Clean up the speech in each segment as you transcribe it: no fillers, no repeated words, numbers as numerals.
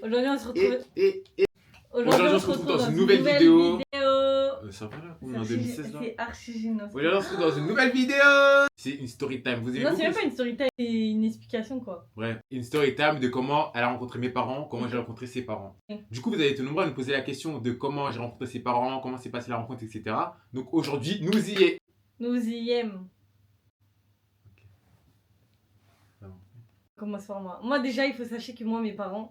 Aujourd'hui, on se retrouve. Aujourd'hui, on se retrouve dans une nouvelle vidéo. Ça va là, on est en C'est 2016 là. c'est archi gênant. Aujourd'hui, on se retrouve dans une nouvelle vidéo. C'est une story time. Vous aimez Non, beaucoup c'est même pas une story time, c'est une explication quoi. Ouais, une story time de comment elle a rencontré mes parents, comment j'ai rencontré ses parents. Du coup, vous avez été nombreux à nous poser la question de comment j'ai rencontré ses parents, comment s'est passée la rencontre, etc. Donc aujourd'hui, nous y est. Nous y aimons. Commence par moi. Moi, déjà, il faut sachez que moi, mes parents,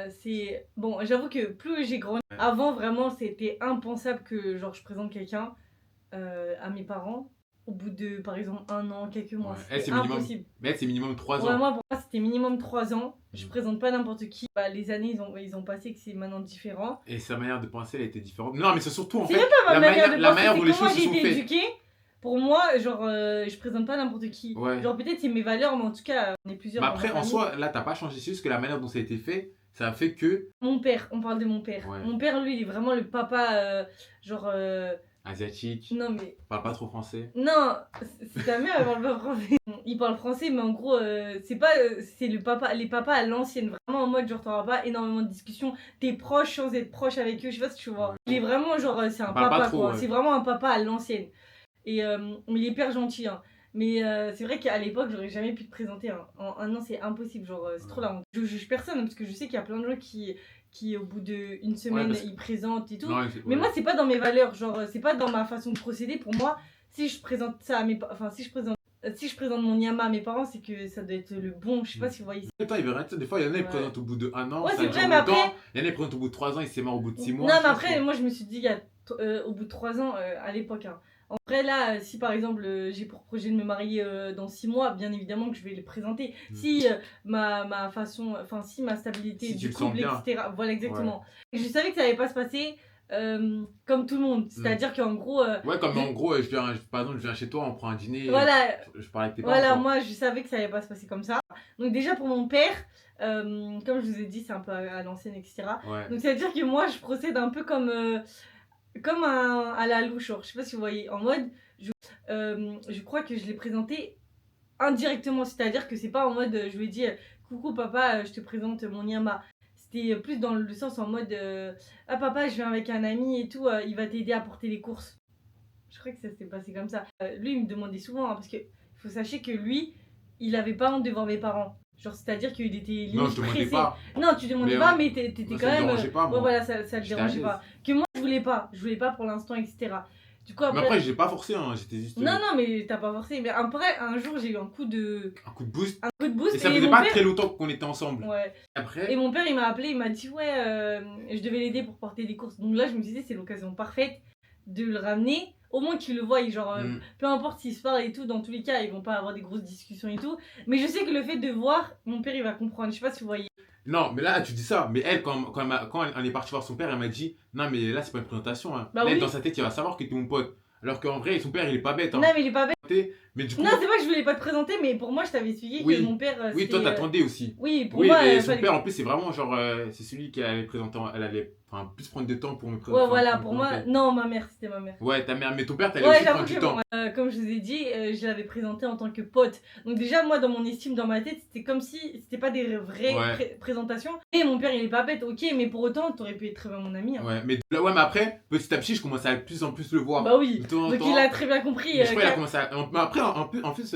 c'est. Bon, j'avoue que plus j'ai grandi. Avant, vraiment, c'était impensable que genre, je présente quelqu'un à mes parents. Au bout de, par exemple, un an, quelques mois. Ouais, elle, C'était c'est minimum. impossible. Mais elle, c'est minimum 3 ans. Ouais, moi, pour moi, c'était minimum 3 ans. Je présente pas n'importe qui. Bah, les années, ils ont passé que c'est maintenant différent. Et sa manière de penser, elle était différente. Non, mais c'est surtout en C'est fait même pas ma manière de la penser, manière c'est dont les comment choses se j'ai sont été faites. éduquée. Pour moi, genre, je présente pas n'importe qui. Ouais. Genre, peut-être c'est mes valeurs, mais en tout cas, on est plusieurs. Mais dans après, ma en famille. soi, là, t'as pas changé. C'est juste que la manière dont ça a été fait, ça a fait que. Mon père, on parle de mon père. Ouais. Mon père, lui, il est vraiment le papa, genre. Asiatique. Non, mais. Parle pas trop français. Non, c'est ta mère, elle parle pas français. Il parle français, mais en gros, c'est pas. C'est le papa, les papas à l'ancienne. Vraiment en mode, genre, t'auras pas énormément de discussions. T'es proche sans être proche avec eux. Je sais pas si tu vois. Ouais. Il est vraiment, genre, c'est un Parle pas papa, trop, quoi. ouais. C'est vraiment un papa à l'ancienne. Et mais il est hyper gentil, hein. Mais c'est vrai qu'à l'époque, j'aurais jamais pu te présenter. Hein. En un an, c'est impossible. Genre, c'est trop la honte. Je juge personne, parce que je sais qu'il y a plein de gens qui au bout d'une semaine, parce que- ils présentent et tout. Non, Mais moi, c'est pas dans mes valeurs. Genre, c'est pas dans ma façon de procéder. Pour moi, si je présente ça à mes enfin, si je présente mon Yama à mes parents, c'est que ça doit être le bon. Je sais pas si vous voyez. Attends, il veut rien dire. Des fois, il y en a qui Ouais. présentent au bout de 1 an. Ouais, ça c'est dure vrai, mais longtemps. après- Il y en a qui présentent au bout de 3 ans, ils s'aiment au bout de 6 mois. Non, mais je sais après, pas. moi, je me suis dit, au bout de 3 ans, à l'époque, hein. En vrai, là, si par exemple, j'ai pour projet de me marier dans 6 mois, bien évidemment que je vais les présenter. Si ma façon, enfin, si ma stabilité Si tu du le sens couple, bien. etc. Voilà, exactement. Et je savais que ça allait pas se passer comme tout le monde. C'est-à-dire qu'en gros. Ouais, comme en gros, par exemple, je viens chez toi, on prend un dîner. Voilà. Je parle avec tes parents. Voilà, quoi. moi, je savais que ça allait pas se passer comme ça. Donc, déjà, pour mon père, comme je vous ai dit, c'est un peu à l'ancienne, etc. Ouais. Donc, ça veut dire que moi, je procède un peu comme à la louche. Je sais pas si vous voyez. En mode, je crois que je l'ai présenté indirectement. C'est-à-dire que c'est pas en mode, je lui ai dit, coucou papa, je te présente mon Yama. C'était plus dans le sens en mode, ah papa, je viens avec un ami et tout, il va t'aider à porter les courses. Je crois que ça s'est passé comme ça. Lui, il me demandait souvent, hein, parce que faut sachez que lui, il avait pas honte de voir mes parents. Genre, c'est-à-dire qu'il était limite Non, je te demandais pressé. pas. Non, tu demandais Mais, pas, mais t'étais moi, quand ça me même. dérangeait pas, moi. Ouais, voilà, ça le J'étais à dérangeait l'aise. pas. Que moi, je voulais pas pour l'instant, etc. Du coup, Mais après, j'ai pas forcé, hein. J'étais juste. non, non, mais t'as pas forcé. Mais après, un jour, j'ai eu un coup de boost. boost. Et ça faisait mon pas père... très longtemps qu'on était ensemble. Ouais. Après. Et mon père, il m'a appelé, il m'a dit, ouais, je devais l'aider pour porter des courses. Donc là, je me disais, c'est l'occasion parfaite de le ramener. Au moins qu'il le voie, genre, peu importe s'ils se parlent et tout, dans tous les cas, ils vont pas avoir des grosses discussions et tout. Mais je sais que le fait de voir, mon père, il va comprendre. Je sais pas si vous voyez. Non, mais là, tu dis ça. Mais elle, quand elle est partie voir son père, elle m'a dit non, mais là, c'est pas une présentation. Hein. Bah là, oui. dans sa tête, il va savoir que t'es mon pote. Alors qu'en vrai, son père, il est pas bête. Hein. Non, mais il est pas bête. Mais du coup. Non, c'est pas que je voulais pas te présenter, mais pour moi, je t'avais expliqué Oui. que mon père. Oui, toi, t'attendais aussi. Oui, pour oui, moi. mais son père, en plus, c'est vraiment genre. C'est celui qui allait présenter. Elle allait plus prendre de temps pour me présenter. Ouais, voilà, pour moi. Non, ma mère, c'était ma mère. Ouais, ta mère. Mais ton père, t'allais Ouais, aussi prendre du temps. Comme je vous ai dit, je l'avais présenté en tant que pote. Donc déjà, moi, dans mon estime, dans ma tête, c'était comme si c'était pas des vraies présentations. Et mon père, il est pas bête, ok, mais pour autant, t'aurais pu être très bien mon ami. Hein. Ouais, mais après, petit à petit, je commençais à de plus en plus le voir. Bah oui, donc il a très bien compris. Mais je crois qu'il a commencé à... Mais après, en plus,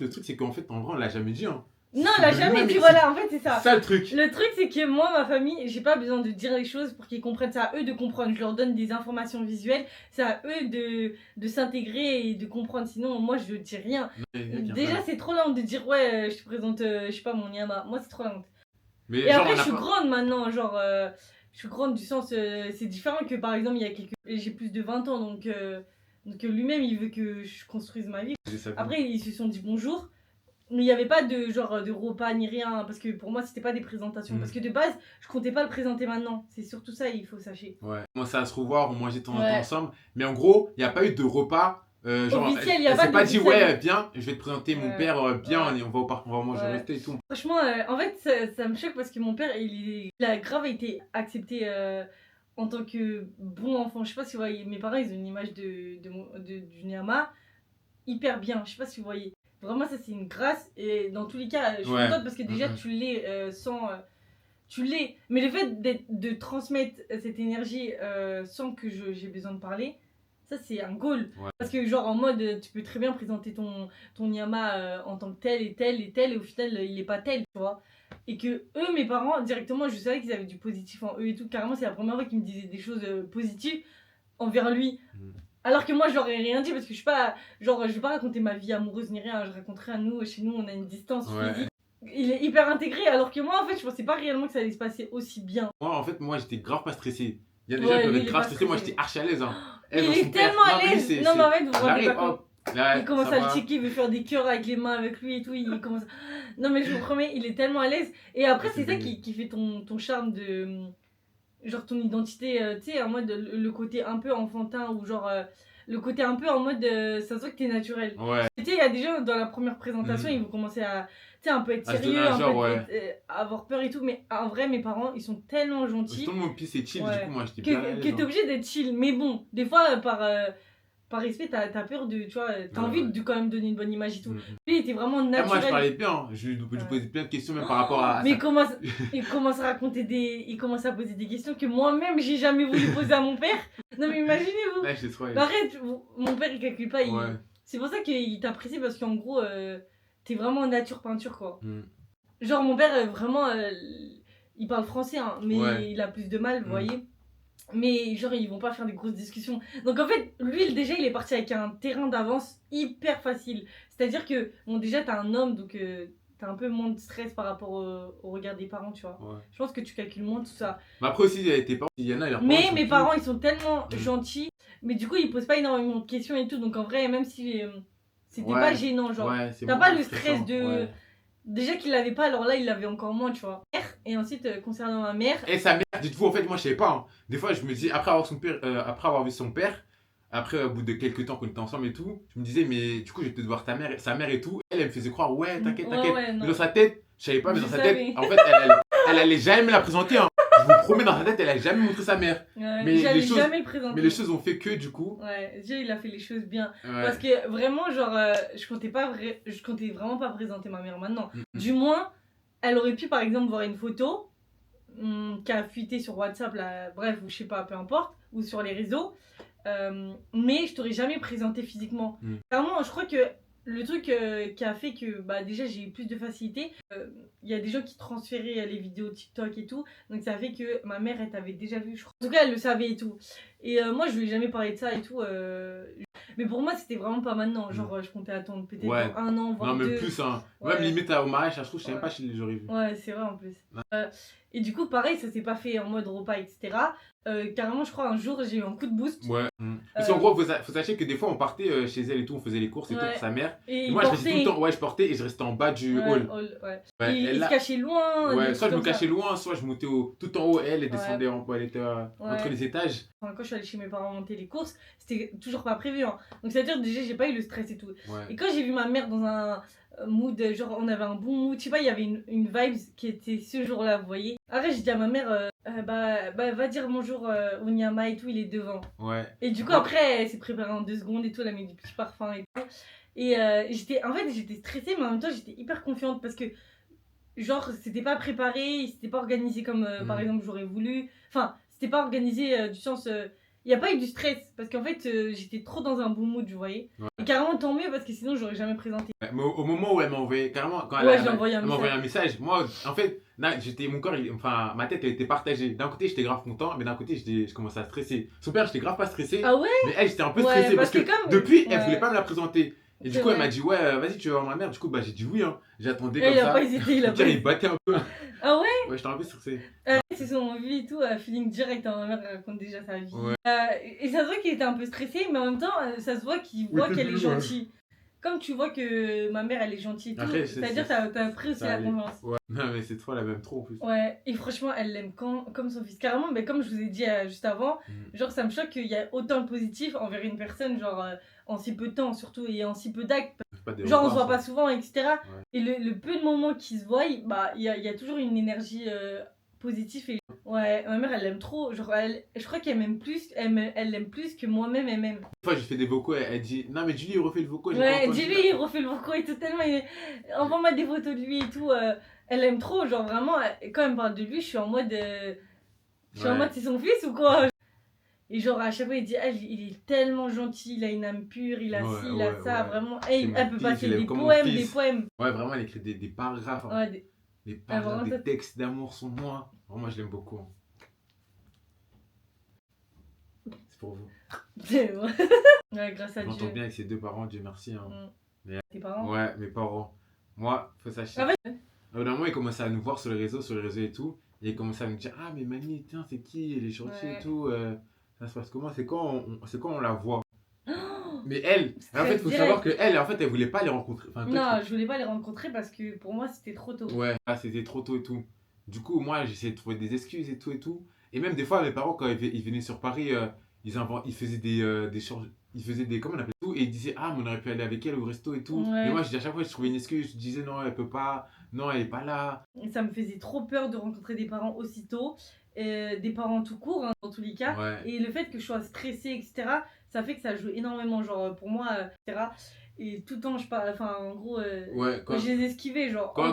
le truc, c'est qu'en fait, en vrai, on l'a jamais dit. Hein. Non, on l'a jamais dit, voilà, en fait, c'est ça. C'est ça le truc. Le truc, c'est que moi, ma famille, j'ai pas besoin de dire les choses pour qu'ils comprennent. C'est à eux de comprendre. Je leur donne des informations visuelles. C'est à eux de s'intégrer et de comprendre. Sinon, moi, je dis rien. Déjà, c'est trop la honte de dire, ouais, je te présente, je sais pas, mon Yama. Moi, c'est trop la honte. Mais et après, je suis grande maintenant. Genre, je suis grande du sens. C'est différent que, par exemple, il y a quelques. J'ai plus de 20 ans, donc lui-même, il veut que je construise ma vie. Après, ils se sont dit bonjour. Mais il n'y avait pas de genre de repas ni rien, parce que pour moi c'était pas des présentations. Parce que de base, je comptais pas le présenter maintenant. C'est surtout ça, il faut sachez. Ouais. On commençait à se revoir, on mangeait de temps en temps ensemble. Mais en gros, il n'y a pas eu de repas. Genre, officiel, elle s'est pas dit, ouais, viens, je vais te présenter mon père, bien, et on va manger resté et tout. Franchement, en fait, ça me choque parce que mon père, il a grave été accepté en tant que bon enfant. Je sais pas si vous voyez, mes parents, ils ont une image du Nyama hyper bien. Je sais pas si vous voyez. Vraiment, ça, c'est une grâce. Et dans tous les cas, je suis Ouais. contente parce que déjà, tu l'es sans. Tu l'es. Mais le fait de transmettre cette énergie sans que j'ai besoin de parler, ça, c'est un goal. Ouais. Parce que, genre, en mode, tu peux très bien présenter ton Yama en tant que tel et tel et tel, et au final, il est pas tel, tu vois. Et que eux, mes parents, directement, je savais qu'ils avaient du positif en eux et tout. Carrément, c'est la première fois qu'ils me disaient des choses positives envers lui. Alors que moi, je leur ai rien dit parce que je suis pas. Genre, je vais pas raconter ma vie amoureuse ni rien. Je raconterai à nous, chez nous, on a une distance physique. Il est hyper intégré, alors que moi, en fait, je pensais pas réellement que ça allait se passer aussi bien. Moi, en fait, j'étais grave pas stressé. Il y a des gens qui peuvent être grave stressés. Moi, j'étais archi à l'aise. Hein. Il est tellement à l'aise. Non, mais en fait, vous vous rendez pas compte. Il commence à le checker, il veut faire des cœurs avec les mains avec lui et tout. Il commence. Non, mais je vous promets, il est tellement à l'aise. Et après, c'est ça qui fait ton charme de. Genre ton identité, tu sais, en mode le côté un peu enfantin ou genre. Le côté un peu en mode. Ça se voit que t'es naturel. Ouais. Tu sais, il y a des gens dans la première présentation, ils vont commencer à. Tu sais, un peu être sérieux, un peu avoir peur et tout. Mais en vrai, mes parents, ils sont tellement gentils. Tout le monde c'est chill, du coup, moi j'étais bien. Que t'es obligé d'être chill. Mais bon, des fois, par respect, t'as peur de. Tu vois, t'as envie de quand même donner une bonne image et tout. Lui, il était vraiment naturel. Moi, je parlais bien. Hein. Je lui posais plein de questions, même par rapport à. Mais il commence à raconter des. Il commence à poser des questions que moi-même, j'ai jamais voulu poser à mon père. Non, mais imaginez-vous. Ouais, je trop. Arrête, mon père, il calcule pas. C'est pour ça qu'il t'apprécie parce qu'en gros, t'es vraiment nature peinture, quoi. Genre, mon père, vraiment, il parle français, hein, mais il a plus de mal, vous voyez. Mais genre, ils vont pas faire des grosses discussions. Donc en fait, lui, déjà, il est parti avec un terrain d'avance hyper facile. C'est-à-dire que, bon, déjà, t'as un homme, donc t'as un peu moins de stress par rapport au regard des parents, tu vois. Je pense que tu calcules moins tout ça. Mais après aussi, tes parents, il y en a, mais mes parents, ils sont tellement gentils. Mais du coup, ils posent pas énormément de questions et tout. Donc en vrai, même si c'était pas gênant, genre, t'as pas le stress de... Déjà qu'il l'avait pas, alors là il l'avait encore moins, tu vois. Et ensuite, concernant ma mère. Et sa mère, dites-vous, en fait, moi je savais pas. Hein. Des fois, je me dis, après avoir vu son père, après, au bout de quelques temps qu'on était ensemble et tout, je me disais, mais du coup, je vais peut-être voir sa mère et tout. Elle me faisait croire, ouais, t'inquiète. Mais dans sa tête, je savais pas, mais dans sa tête, en fait, elle allait jamais me la présenter. Hein. Je vous promets, dans sa tête, elle a jamais montré sa mère. Mais jamais le présenter. Mais les choses ont fait que, du coup. Ouais, Dieu, il a fait les choses bien. Parce que vraiment, genre, je comptais vraiment pas présenter ma mère maintenant. Du moins, elle aurait pu, par exemple, voir une photo qui a fuité sur WhatsApp, là, bref, ou je sais pas, peu importe, ou sur les réseaux. Mais je t'aurais jamais présenté physiquement. Vraiment, je crois que le truc qui a fait que bah, déjà j'ai eu plus de facilité, il y a des gens qui transféraient les vidéos TikTok et tout, donc ça fait que ma mère elle t'avait déjà vu, je crois. En tout cas elle le savait et tout. Et moi je lui ai jamais parlé de ça et tout. Mais pour moi c'était vraiment pas maintenant, genre je comptais attendre peut-être un an, voire deux. Non mais plus, hein. Même limite au mariage, je trouve, je sais même pas si j'aurais vu. Ouais c'est vrai en plus. Et du coup pareil ça s'est pas fait en mode repas etc. Carrément je crois un jour j'ai eu un coup de boost. Parce qu'en gros faut sachez que des fois on partait chez elle et tout, on faisait les courses et tout pour sa mère. Et moi je restais tout le temps, je portais et je restais en bas du hall. Il se cachait loin. Soit je me cachais loin, soit je montais tout en haut, elle descendait elle était entre les étages. Quand je suis allée chez mes parents monter les courses, c'était toujours pas prévu. Hein. Donc c'est à dire déjà j'ai pas eu le stress et tout. Et quand j'ai vu ma mère dans un mood, genre on avait un bon mood, je sais pas, il y avait une vibe qui était ce jour-là, vous voyez. Après j'ai dit à ma mère, va dire bonjour au Nyama et tout, il est devant. Et du coup après elle s'est préparée en 2 secondes et tout, elle a mis des petits parfums et tout. Et j'étais stressée mais en même temps j'étais hyper confiante parce que genre c'était pas préparé, c'était pas organisé comme par exemple j'aurais voulu. Enfin c'était pas organisé du sens... Il n'y a pas eu du stress parce qu'en fait j'étais trop dans un bon mood, vous voyez. Et carrément tant mieux parce que sinon j'aurais jamais présenté. Mais au moment où elle m'a envoyé, carrément, quand elle m'a envoyé un message, moi en fait, mon corps, ma tête elle était partagée. D'un côté j'étais grave content, mais d'un côté je commençais à stresser. Son père j'étais grave pas stressé. Ah ouais. Mais elle j'étais un peu stressée parce que depuis elle voulait pas me la présenter. Et du coup elle m'a dit vas-y tu vas voir ma mère. Du coup j'ai dit oui hein. J'attendais comme ça. Il a pas hésité, il battait un peu. Ah ouais. Ouais j'étais un peu stressé. C'est son vie et tout, feeling direct, hein, ma mère raconte déjà sa vie. Et ça se voit qu'il était un peu stressé, mais en même temps ça se voit qu'il voit qu'elle est gentille. Comme tu vois que ma mère elle est gentille et tout, c'est-à-dire t'as pris aussi la confiance. Non mais cette fois elle m'aime trop en plus. Et franchement elle l'aime comme son fils. Carrément, mais comme je vous ai dit juste avant, genre ça me choque qu'il y a autant de positif envers une personne, genre en si peu de temps surtout et en si peu d'actes. Genre on se voit pas souvent, etc. Et le peu de moments qui se voient, bah il y a toujours une énergie positive et Ouais, ma mère, elle l'aime trop. Genre, je crois qu'elle m'aime plus, elle l'aime plus que moi-même, elle m'aime. Une fois, j'ai fait des vocaux, elle dit non, mais dis-lui, il refait le vocaux, j'ai pas Ouais, entendu. dis-lui, il refait le vocaux et tout, tellement. Envoie-moi des photos de lui et tout. Elle aime trop. Genre, vraiment, quand elle me parle de lui, je suis en mode. Je suis en mode, c'est son fils ou quoi? Et genre, à chaque fois, il dit, ah, il est tellement gentil, il a une âme pure, il a ci, il a ça, vraiment. Elle peut passer des poèmes, des poèmes. Ouais, vraiment, elle écrit des paragraphes. Hein. Ouais, des paragraphes, des textes d'amour sont moi. Vraiment, je l'aime beaucoup. Hein. C'est pour vous. Ouais, grâce à Dieu. Je m'entends bien avec ses deux parents, Dieu merci. Hein. Mais... Tes parents? Ouais, mes parents. Moi, faut sachez. Ah ouais. Au bout d'un moment, ils commençaient à nous voir sur les réseaux et tout. Et ils commençaient à nous dire, ah, mais mamie, tiens, c'est qui? Elle est gentille et tout. Ça se passe comment? C'est quand on la voit? Mais elle, en fait, il faut savoir qu'elle, en fait, elle voulait pas les rencontrer. Enfin, non, je voulais pas les rencontrer parce que pour moi, c'était trop tôt. Ouais, c'était trop tôt et tout. Du coup, moi, j'essayais de trouver des excuses et tout et tout. Et même des fois, mes parents, quand ils venaient sur Paris, ils faisaient ils faisaient des, comment on appelle tout, et ils disaient, ah, mais on aurait pu aller avec elle au resto et tout. Ouais. Mais moi, à chaque fois, je trouvais une excuse, je disais, non, elle peut pas, non, elle est pas là. Et ça me faisait trop peur de rencontrer des parents aussitôt, des parents tout court, hein, dans tous les cas. Ouais. Et le fait que je sois stressée, etc., ça fait que ça joue énormément, genre, pour moi, etc. Et tout le temps, enfin, en gros, quand je les esquivais, genre, ouais,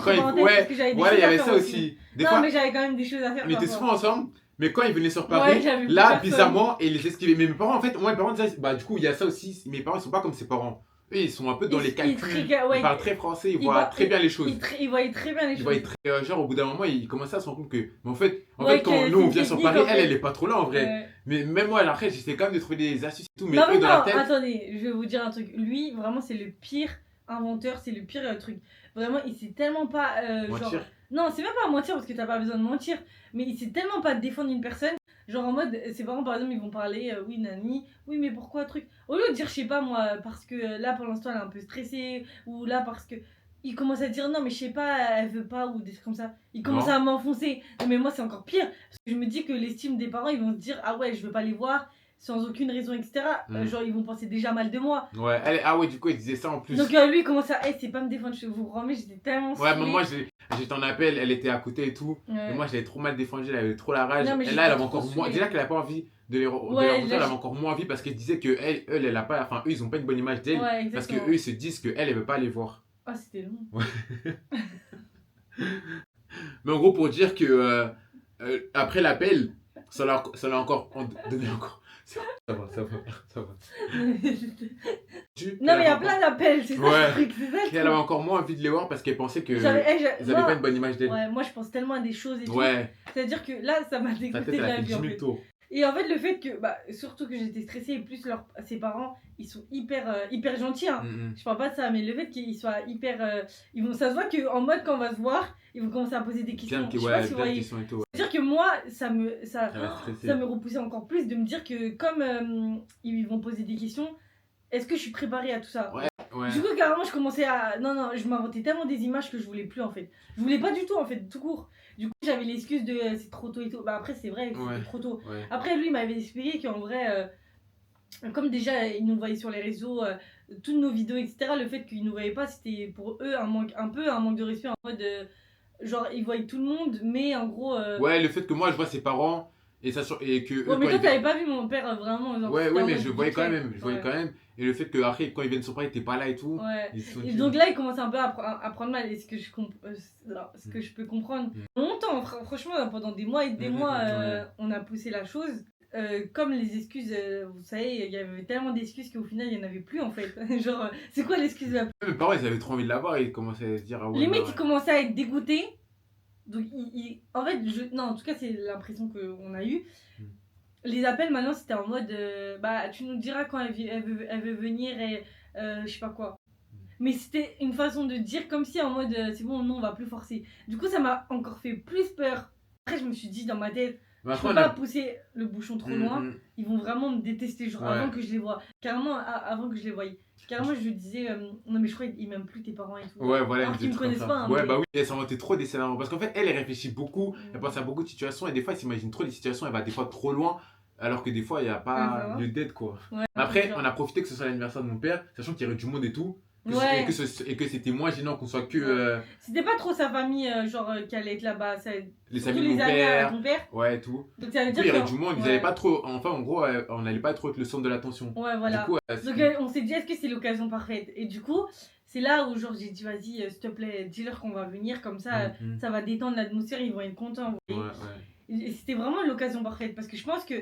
il y avait ça aussi. Des fois, mais j'avais quand même des choses à faire. On était souvent ensemble. Mais quand ils venaient sur Paris, là, bizarrement, ils les esquivaient. Mais mes parents, en fait, moi, mes parents disaient, bah, du coup, il y a ça aussi. Mes parents, ils sont pas comme ses parents. Eux, ils sont un peu dans les calculs. Ils parlent très français, ils voient très bien les choses. Ils voient très bien les choses. Genre, au bout d'un moment, ils commençaient à se rendre compte que. Mais en fait, quand nous, on vient sur Paris, elle est pas trop là, en vrai. Mais même moi, après, j'essaie quand même de trouver des astuces et tout. Mais eux, dans la tête. Attendez, je vais vous dire un truc. Lui, vraiment, c'est le pire inventeur, c'est le pire truc. Vraiment, il sait tellement pas. Mentir. Non, c'est même pas mentir parce que t'as pas besoin de mentir. Mais il sait tellement pas défendre une personne. Genre en mode, ses parents par exemple, ils vont parler, oui, Nani, oui, mais pourquoi truc. Au lieu de dire, je sais pas moi, parce que là pour l'instant elle est un peu stressée, ou là parce que. Il commence à dire non, mais je sais pas, elle veut pas, ou des trucs comme ça. Il commence à m'enfoncer. Non, mais moi c'est encore pire. Parce que je me dis que l'estime des parents, ils vont se dire, ah ouais, je veux pas les voir. Sans aucune raison, etc. Genre, ils vont penser déjà mal de moi. Ouais, ah ouais, du coup, il disait ça en plus. Donc, lui, il commence à. C'est pas me défendre, je vous promets, j'étais tellement. Ouais, mais moi, j'étais en appel, elle était à côté et tout. Ouais. Et moi, je l'avais trop mal défendu, elle avait trop la rage. Non, et là, elle avait encore moins. Déjà qu'elle a pas envie de les rencontrer, elle avait encore moins envie parce qu'elle disait que elle a pas. Enfin, eux, ils ont pas une bonne image d'elle. Ouais, parce que eux, ils se disent qu'elle, elle veut pas les voir. Ah, c'était long. Ouais. Mais en gros, pour dire que après l'appel, ça l'a encore donné encore. Ça va. Non, mais il y a plein d'appels, c'est ça le truc. Et elle avait encore moins envie de les voir parce qu'elle pensait qu'ils n'avaient pas une bonne image d'elle. Ouais, moi je pense tellement à des choses et tout. Ouais. C'est-à-dire que là, ça m'a dégoûté de la vie en fait. Et en fait, le fait que, surtout que j'étais stressée, et plus ses parents, ils sont hyper gentils. Hein. Je parle pas de ça, mais le fait qu'ils soient hyper. Ça se voit qu'en mode, quand on va se voir, ils vont commencer à poser des questions. Je sais pas si vous voyez. C'est-à-dire que moi, ça me repoussait encore plus de me dire que, comme ils vont poser des questions, est-ce que je suis préparée à tout ça? Ouais. Du coup, carrément, je commençais à. Non, je m'inventais tellement des images que je voulais plus en fait. Je voulais pas du tout en fait, tout court. Du coup, j'avais l'excuse de c'est trop tôt et tout. Après, c'est vrai, c'était trop tôt. Ouais. Après, lui, il m'avait expliqué qu'en vrai, comme déjà, il nous voyait sur les réseaux, toutes nos vidéos, etc., le fait qu'ils nous voyaient pas, c'était pour eux un manque de respect en mode. Genre, ils voyaient tout le monde, mais en gros. Ouais, le fait que moi, je vois ses parents. Et que ouais, mais toi, t'avais pas vu mon père vraiment. Genre, ouais, mais je voyais quand même. Quand même. Et le fait que après, quand ils viennent sur Paris, t'es pas là et tout. Ouais. Et donc là, il commence un peu à prendre mal. Et ce que je peux comprendre. Longtemps, franchement, pendant des mois et des mois, on a poussé la chose. Comme les excuses, vous savez, il y avait tellement d'excuses qu'au final, il n'y en avait plus en fait. Genre, c'est quoi l'excuse la plus? Mes parents, ils avaient trop envie de la voir et ils commençaient à se dire. Ah ouais, limite, ils commençaient à être dégoûtés. Donc, en fait, non, en tout cas, c'est l'impression qu'on a eue. Les appels, maintenant, c'était en mode tu nous diras quand elle veut venir et je sais pas quoi. Mais c'était une façon de dire comme si en mode c'est bon, non, on va plus forcer. Du coup, ça m'a encore fait plus peur. Après, je me suis dit dans ma tête, je peux pas pousser le bouchon trop loin. Ils vont vraiment me détester, genre avant que je les vois. Carrément, avant que je les voyais. Carrément, je lui disais, non, mais je crois qu'ils m'aiment plus tes parents et tout. Ouais, voilà. Alors qu'ils me connaissent pas. Hein, ouais, bah oui, elle s'inventait trop des scénarios. Parce qu'en fait, elle réfléchit beaucoup, elle pense à beaucoup de situations et des fois, elle s'imagine trop des situations, elle va des fois trop loin. Alors que des fois, il n'y a pas lieu d'être quoi. Ouais, après, on a profité que ce soit l'anniversaire de mon père, sachant qu'il y aurait du monde et tout. Ouais. Et que c'était moins gênant qu'on soit que C'était pas trop sa famille, qui allait être là-bas. les Surtout amis de mon les amis à père. ton père. Ouais, et tout. Donc ça veut Du coup, dire il y avait que. du monde, ils Ouais. allaient pas trop. Enfin, en gros, on n'allait pas trop être le centre de l'attention. Ouais, voilà. Du coup, Donc on s'est dit, est-ce que c'est l'occasion parfaite? Et du coup, c'est là où genre j'ai dit, vas-y, s'il te plaît, dis-leur qu'on va venir, comme ça, ça va détendre l'atmosphère, ils vont être contents. Vous voyez. Et c'était vraiment l'occasion parfaite parce que je pense que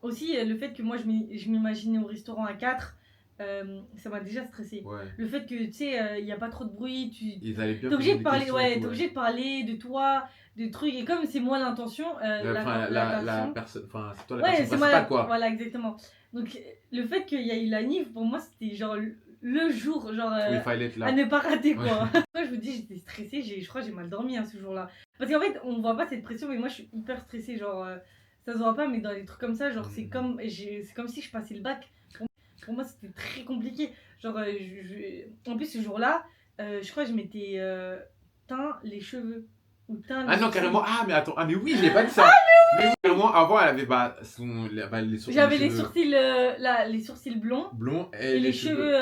aussi le fait que moi je m'imaginais au restaurant à 4, ça m'a déjà stressé. Ouais. Le fait que tu sais, il n'y a pas trop de bruit, Ils allaient bien t'es obligé de parler, questions et ouais, tout, t'es obligé de parler de toi, de trucs. Et comme c'est moi l'intention, la personne, enfin, c'est toi la ouais, personne c'est moi principale, quoi. voilà, exactement. Donc le fait qu'il y ait eu la NIF, pour moi, c'était genre le jour, genre Où il fallait être là. à ne pas rater, quoi. Moi, je vous dis, j'étais stressée, je crois que j'ai mal dormi ce jour-là. Parce qu'en fait, on voit pas cette pression, mais moi, je suis hyper stressée, genre, ça se voit pas, mais dans les trucs comme ça, genre, c'est comme si je passais le bac. Pour moi, c'était très compliqué. Genre, en plus, ce jour-là, je crois que je m'étais teint les cheveux. Ou teint les Ah non, sourcils. carrément. Ah, mais attends. Ah, mais oui, je l'ai pas dit ça. Mais oui, carrément, avant, elle avait les sourcils. J'avais les sourcils, les sourcils blonds. Blonds Et les cheveux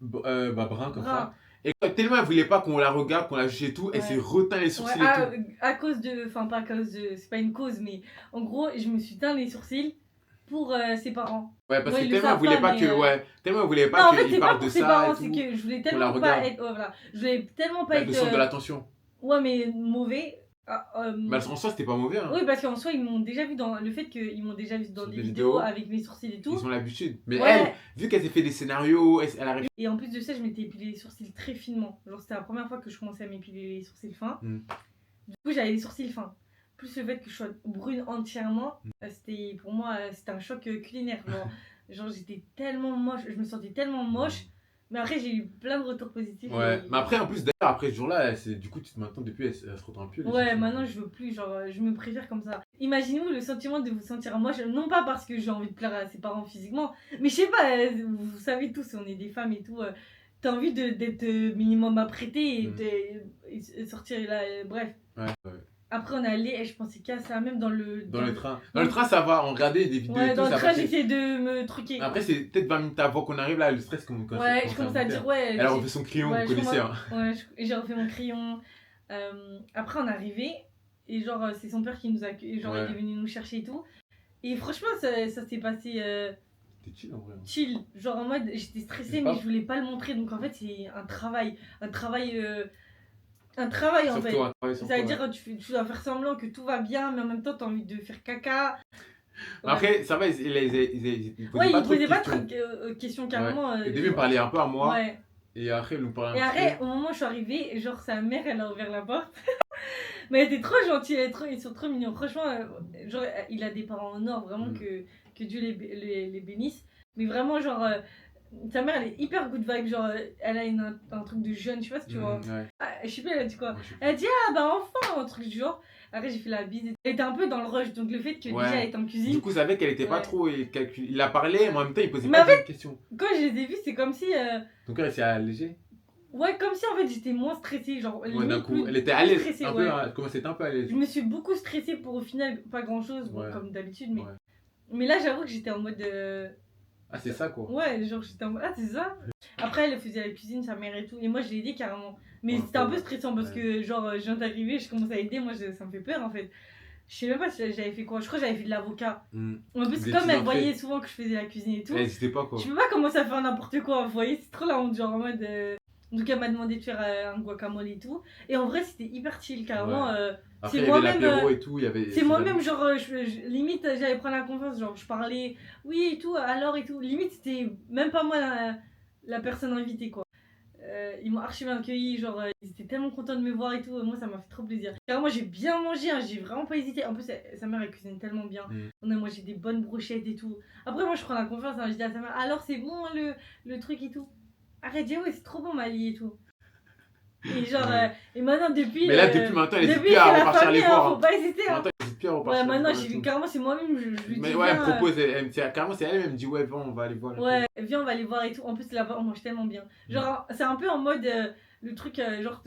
bruns comme bruns. ça. Et tellement elle voulait pas qu'on la regarde, qu'on la juge et tout, elle s'est reteint les sourcils et tout. À cause de. Enfin, pas à cause de. C'est pas une cause, mais en gros, je me suis teint les sourcils pour ses parents. Ouais, parce Ouais, que ils le tellement elle savent voulait pas, pas que. mais, Ouais, tellement elle voulait Non, pas en fait, qu'il c'est pas parle pour de ses ça parents, et c'est tout. que je voulais la tellement pas regarde. être. Ouais, voilà. Je voulais tellement pas être. Le centre de l'attention. Ouais, mais mauvais. Mais en soi, c'était pas mauvais. Hein. Oui, parce qu'en soi, ils m'ont déjà vu dans le fait qu'ils m'ont déjà vu dans Sur des des vidéos vidéos. avec mes sourcils et tout. Ils ont l'habitude. Mais Ouais. elle, vu qu'elle s'est fait des scénarios, elle arrive. Et en plus de ça, je m'étais épilé les sourcils très finement. Genre, c'était la première fois que je commençais à m'épiler les sourcils fins. Du coup, j'avais les sourcils fins. Plus le fait que je sois brune entièrement, c'était pour moi, c'était un choc culinaire. Genre, j'étais tellement moche, je me sentais tellement moche. Mais après, j'ai eu plein de retours positifs. Ouais, mais après, en plus, d'ailleurs, après ce jour-là, du coup, maintenant, depuis, elle se retrouve plus. Ouais, maintenant, je veux plus, genre, je me préfère comme ça. Imaginez-vous le sentiment de vous sentir moche, non pas parce que j'ai envie de plaire à ses parents physiquement, mais je sais pas, vous savez tous, on est des femmes et tout, t'as envie d'être minimum apprêtée et sortir là, bref. Ouais. Après, on est allé et je pensais qu'à ça, même dans le train. Dans le train, ça va, on regardait des vidéos et tout. Dans le ça train, passait. j'essayais de me truquer. Après, c'est peut-être 20 minutes avant qu'on arrive là, le stress qu'on Ouais, je commence à dire, ouais. Elle a refait son crayon, vous connaissez. Hein. Ouais, j'ai refait mon crayon. Après, on est arrivé et genre, c'est son père qui nous a accueillis. Genre, il est venu nous chercher et tout. Et franchement, ça s'est passé. C'était chill en vrai. Chill. Genre, en mode, j'étais stressée, mais je voulais pas le montrer. Donc, en fait, c'est un travail. Un travail en fait. Ça veut dire tu dois faire semblant que tout va bien, mais en même temps, t'as envie de faire caca. Ouais. Après, ça va, ils posaient pas trop de questions carrément. Au début, ils parlaient un peu à moi. Ouais. Et après, ils nous parlaient un peu. Et après, au moment où je suis arrivée, genre, sa mère, elle a ouvert la porte. Mais elle était trop gentille, ils sont trop mignons. Franchement, genre, il a des parents en or, vraiment, que Dieu les bénisse. Mais vraiment, genre. Sa mère, elle est hyper good vibe, genre, elle a un truc de jeune, je sais pas si tu vois. Ouais. Je sais pas, elle a dit quoi. Elle a dit, ah bah enfin, un truc du genre. Après, j'ai fait la bise. Elle était un peu dans le rush, donc le fait que déjà elle était en cuisine. Du coup, ça savait qu'elle était pas trop. Il a parlé, mais en même temps, il posait mais pas de questions. Quand je les ai vus, c'est comme si. Ton cœur, il s'est allégé. Ouais, comme si en fait j'étais moins stressée. Genre, d'un coup, elle était à l'aise. Stressée, elle commençait un peu à l'aise. Je me suis beaucoup stressée pour au final pas grand chose, bon, comme d'habitude. Mais là, j'avoue que j'étais en mode. Ah, c'est ça quoi. Ouais, genre j'étais en mode. Ah, c'est ça. Après, elle faisait la cuisine, sa mère et tout. Et moi, je l'ai aidé carrément. Mais c'était un peu stressant parce que, genre, je viens d'arriver, je commence à aider. Moi, ça me fait peur en fait. Je sais même pas si j'avais fait quoi. Je crois que j'avais fait de l'avocat. En plus, comme elle voyait souvent que je faisais la cuisine et tout. Elle hésitait pas quoi. Je peux pas commencer à faire n'importe quoi. Vous voyez, c'est trop la honte. Genre en mode. Donc, elle m'a demandé de faire un guacamole et tout. Et en vrai, c'était hyper chill carrément. Après, il y avait l'apéro et tout. C'est moi-même, genre, limite, j'allais prendre la confiance. Genre, je parlais, oui et tout, alors et tout. Limite, c'était même pas moi la personne invitée quoi. Ils m'ont archi bien accueilli, genre ils étaient tellement contents de me voir et tout, moi ça m'a fait trop plaisir. Car moi j'ai bien mangé, hein, j'ai vraiment pas hésité. En plus sa mère elle cuisine tellement bien. On a mangé des bonnes brochettes et tout. Après moi je prends la confiance, hein, je dis à sa mère alors c'est bon le truc et tout. Arrête, dis ouais c'est trop bon Mali et tout. Et genre et maintenant depuis. Mais là depuis maintenant elle hésite plus à repartir les voir. Faut pas hésiter. Hein. Maintenant elle hésite plus à repartir. Ouais maintenant carrément c'est moi-même je lui dis. Mais ouais elle me propose, carrément c'est elle-même dit ouais viens on va aller voir. Ouais viens on va aller voir et tout. En plus là-bas on mange tellement bien. Genre c'est un peu en mode le truc genre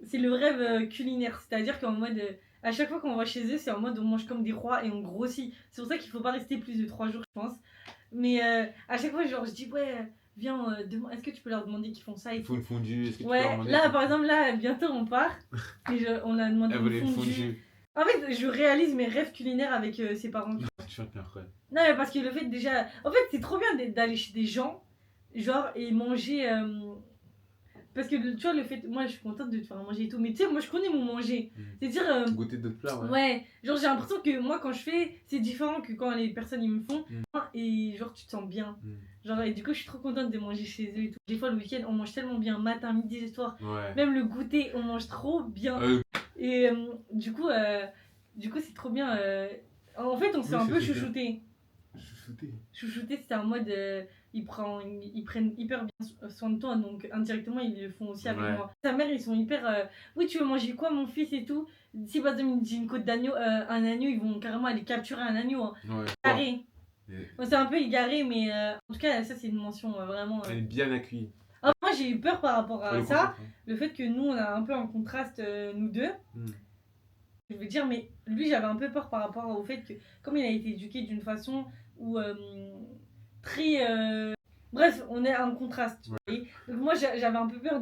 c'est le rêve culinaire. C'est-à-dire qu'en mode à chaque fois qu'on va chez eux c'est en mode on mange comme des rois et on grossit. C'est pour ça qu'il faut pas rester plus de 3 jours je pense. Mais à chaque fois genre je dis ouais viens, est-ce que tu peux leur demander qu'ils font ça et Il faut une fondue. Est-ce que tu peux Ouais, leur demander là par exemple, là bientôt on part et on a demandé Elle voulait une une fondue. fondue. En fait, je réalise mes rêves culinaires avec ses parents. Tu fais peur, quoi. Non, mais parce que le fait déjà. En fait, c'est trop bien d'aller chez des gens, genre, et manger. Parce que tu vois, le fait. Moi, je suis contente de te faire manger et tout, mais tu sais, moi, je connais mon manger. C'est-à-dire. Goûter d'autres plats, ouais. Ouais, genre, j'ai l'impression que moi, quand je fais, c'est différent que quand les personnes ils me font. Et genre, tu te sens bien. Genre, et du coup, je suis trop contente de manger chez eux et tout. Des fois, le week-end, on mange tellement bien, matin, midi et soir. Ouais. Même le goûter, on mange trop bien. Et du coup, c'est trop bien. En fait, on s'est un peu chouchouté. Chouchouté, c'était en mode. Ils prennent hyper bien soin de toi, donc indirectement, ils le font aussi avec moi. Ta mère, ils sont hyper. Oui, tu veux manger quoi, mon fils et tout. Si par exemple, il me dit une côte d'agneau, un agneau, ils vont carrément aller capturer un agneau. Hein. Ouais. Carré. Bon, c'est un peu égaré, mais en tout cas, ça, c'est une mention vraiment. Elle est bien accueillie. Alors, moi, j'ai eu peur par rapport à ça. Le fait que nous, on a un peu un contraste, nous deux. Je veux dire, mais lui, j'avais un peu peur par rapport au fait que, comme il a été éduqué d'une façon où très. Bref, on est en contraste. Donc moi, j'avais un peu peur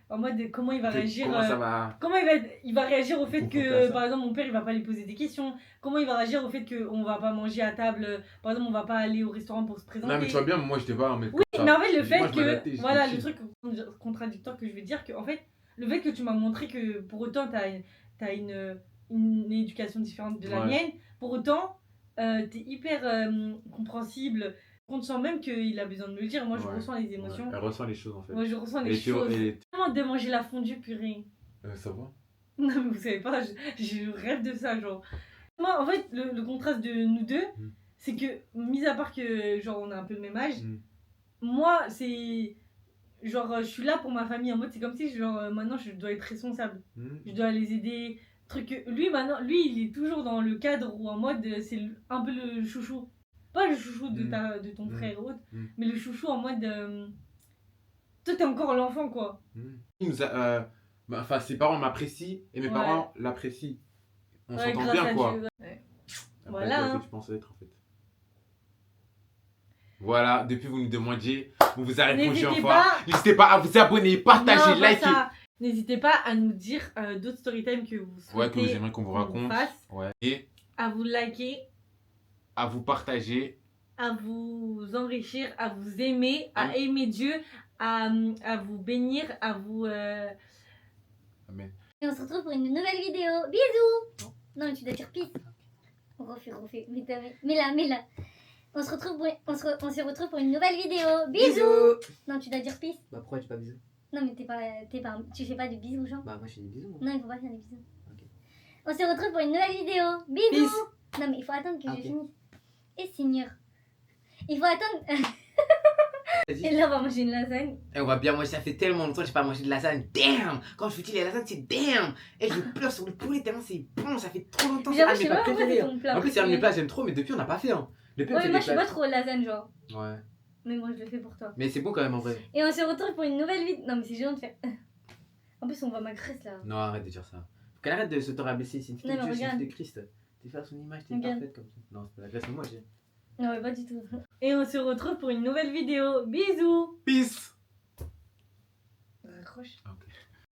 en mode comment il va réagir. Comment ça va comment il va réagir au fait que, par exemple, mon père, il va pas lui poser des questions. Comment il va réagir au fait qu'on va pas manger à table. Par exemple, on va pas aller au restaurant pour se présenter. Non, mais tu vois bien, moi, j'étais pas en mode. Oui, mais en fait, le fait que. Voilà, le truc contradictoire que je veux dire, que en fait, le fait que tu m'as montré que pour autant, t'as une éducation différente de la mienne, pour autant, t'es hyper compréhensible. On sent même qu'il a besoin de me le dire. Moi, je ressens les émotions. Elle ressent les choses en fait. Moi, je ressens les choses. Comment de manger la fondue purée ça va. Non, mais vous savez pas, je rêve de ça, genre. Moi, en fait, le contraste de nous deux, c'est que, mis à part que, genre, on a un peu le même âge, moi, c'est. Genre, je suis là pour ma famille. En mode, c'est comme si, genre, maintenant, je dois être responsable. Je dois les aider. Truc. Lui, maintenant, il est toujours dans le cadre où, en mode, c'est un peu le chouchou. Pas le chouchou de ton frère ou autre, mais le chouchou en mode. Toi, t'es encore l'enfant, quoi. Enfin, ses parents m'apprécient et mes parents l'apprécient. On s'entend bien, quoi. Voilà. Que tu penses être, en fait. Voilà, depuis vous nous demandiez, on vous a répondu en fois. N'hésitez pas à vous abonner, partager, liker. N'hésitez pas à nous dire d'autres storytime que vous souhaitez. Que vous aimeriez qu'on vous raconte. Et à vous liker. À vous partager. À vous enrichir, à vous aimer, à aimer Dieu, à vous bénir, à vous... Amen. Et on se retrouve pour une nouvelle vidéo. Bisous. Non, mais tu dois dire peace. Refais. Mais là. On se retrouve pour une nouvelle vidéo. Bisous. Non, tu dois dire peace. Bah pourquoi tu fais pas bisous? Non, mais tu fais pas de bisous, genre. Bah moi je fais des bisous. Non, il faut pas faire des bisous. Ok. On se retrouve pour une nouvelle vidéo. Bisous. Peace. Non, mais il faut attendre que je finisse. Et Seigneur. Il faut attendre. Et là, on va manger une lasagne. Et on va bien manger, ça fait tellement longtemps que j'ai pas mangé de lasagne. Damn! Quand je fais les lasagnes, c'est damn! Et je pleure sur le poulet tellement c'est bon, ça fait trop longtemps. C'est un de mes plats préférés. En plus, c'est un de mes plats, j'aime trop, mais depuis on n'a pas fait. Depuis, ouais, moi je suis pas trop lasagne, genre. Ouais. Mais moi je le fais pour toi. Mais c'est bon quand même en vrai. Et on se retrouve pour une nouvelle vidéo. Non, mais c'est gênant de faire. En plus, on voit ma graisse là. Non, arrête de dire ça. Faut qu'elle arrête de se rabaisser. C'est une fille de Dieu, c'est une fille de Christ. T'es fait à son image, t'es parfaite comme ça. Non, c'est pas la graisse, mais moi j'ai. Non, mais pas du tout. Et on se retrouve pour une nouvelle vidéo. Bisous. Peace. Raccroche. Ok.